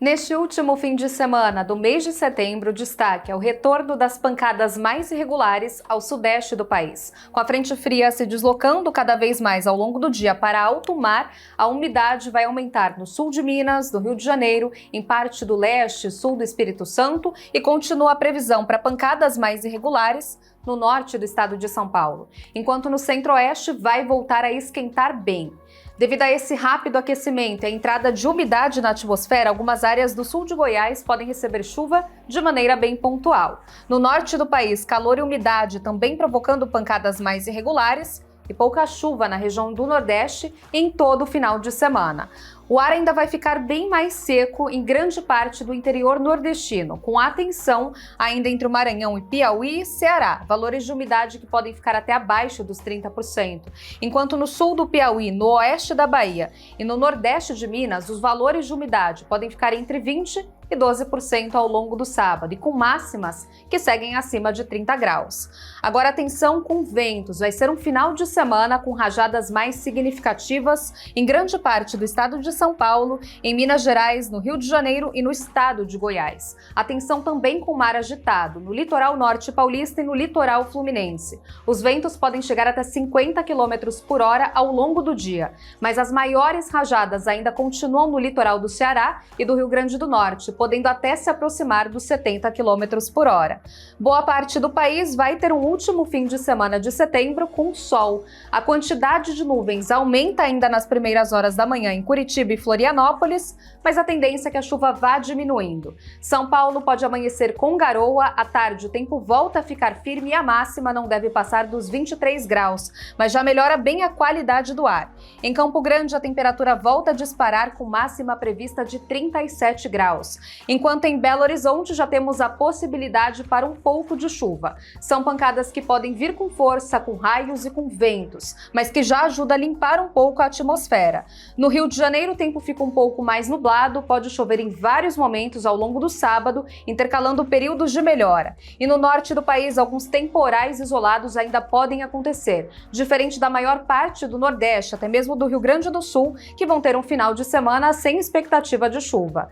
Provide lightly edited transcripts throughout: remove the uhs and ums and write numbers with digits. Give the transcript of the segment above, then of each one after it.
Neste último fim de semana do mês de setembro, o destaque é o retorno das pancadas mais irregulares ao sudeste do país. Com a frente fria se deslocando cada vez mais ao longo do dia para alto mar, a umidade vai aumentar no sul de Minas, no Rio de Janeiro, em parte do leste e sul do Espírito Santo e continua a previsão para pancadas mais irregulares no norte do estado de São Paulo, enquanto no centro-oeste vai voltar a esquentar bem. Devido a esse rápido aquecimento e a entrada de umidade na atmosfera, algumas áreas do sul de Goiás podem receber chuva de maneira bem pontual. No norte do país, calor e umidade também provocando pancadas mais irregulares e pouca chuva na região do Nordeste em todo o final de semana. O ar ainda vai ficar bem mais seco em grande parte do interior nordestino, com atenção ainda entre o Maranhão e Piauí e Ceará, valores de umidade que podem ficar até abaixo dos 30%. Enquanto no sul do Piauí, no oeste da Bahia e no nordeste de Minas, os valores de umidade podem ficar entre 20% e 12% ao longo do sábado, e com máximas que seguem acima de 30 graus. Agora atenção com ventos, vai ser um final de semana com rajadas mais significativas em grande parte do estado de São Paulo, em Minas Gerais, no Rio de Janeiro e no estado de Goiás. Atenção também com mar agitado, no litoral norte paulista e no litoral fluminense. Os ventos podem chegar até 50 km por hora ao longo do dia, mas as maiores rajadas ainda continuam no litoral do Ceará e do Rio Grande do Norte, podendo até se aproximar dos 70 km por hora. Boa parte do país vai ter um último fim de semana de setembro com sol. A quantidade de nuvens aumenta ainda nas primeiras horas da manhã em Curitiba e Florianópolis, mas a tendência é que a chuva vá diminuindo. São Paulo pode amanhecer com garoa, à tarde o tempo volta a ficar firme e a máxima não deve passar dos 23 graus, mas já melhora bem a qualidade do ar. Em Campo Grande, a temperatura volta a disparar com máxima prevista de 37 graus. Enquanto em Belo Horizonte já temos a possibilidade para um pouco de chuva. São pancadas que podem vir com força, com raios e com ventos, mas que já ajuda a limpar um pouco a atmosfera. No Rio de Janeiro o tempo fica um pouco mais nublado, pode chover em vários momentos ao longo do sábado, intercalando períodos de melhora. E no norte do país, alguns temporais isolados ainda podem acontecer, diferente da maior parte do Nordeste, até mesmo do Rio Grande do Sul, que vão ter um final de semana sem expectativa de chuva.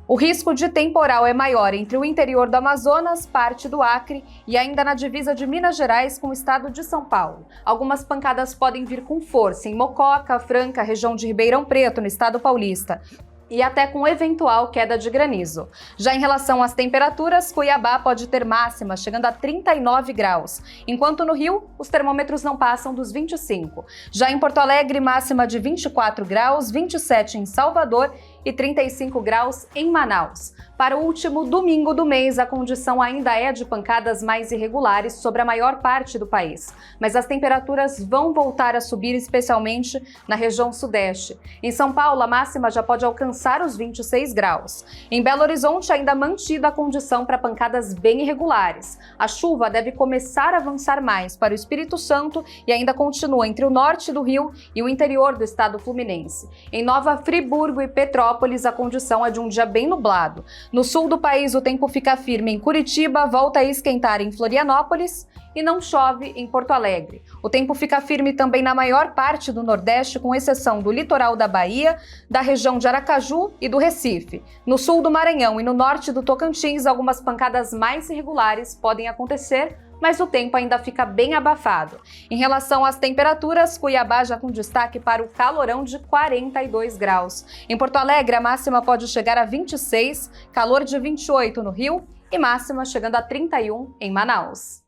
O risco de temporal é maior entre o interior do Amazonas, parte do Acre e ainda na divisa de Minas Gerais com o estado de São Paulo. Algumas pancadas podem vir com força em Mococa, Franca, região de Ribeirão Preto, no estado paulista, e até com eventual queda de granizo. Já em relação às temperaturas, Cuiabá pode ter máxima chegando a 39 graus, enquanto no Rio os termômetros não passam dos 25. Já em Porto Alegre, máxima de 24 graus, 27 em Salvador e 35 graus em Manaus. Para o último domingo do mês, a condição ainda é de pancadas mais irregulares sobre a maior parte do país, mas as temperaturas vão voltar a subir, especialmente na região sudeste. Em São Paulo, a máxima já pode alcançar os 26 graus. Em Belo Horizonte, ainda mantida a condição para pancadas bem irregulares. A chuva deve começar a avançar mais para o Espírito Santo e ainda continua entre o norte do Rio e o interior do estado fluminense. Em Nova Friburgo e Petrópolis, a condição é de um dia bem nublado. No sul do país, o tempo fica firme em Curitiba, volta a esquentar em Florianópolis e não chove em Porto Alegre. O tempo fica firme também na maior parte do Nordeste, com exceção do litoral da Bahia, da região de Aracaju e do Recife. No sul do Maranhão e no norte do Tocantins, algumas pancadas mais irregulares podem acontecer, mas o tempo ainda fica bem abafado. Em relação às temperaturas, Cuiabá já com destaque para o calorão de 42 graus. Em Porto Alegre, a máxima pode chegar a 26, calor de 28 no Rio e máxima chegando a 31 em Manaus.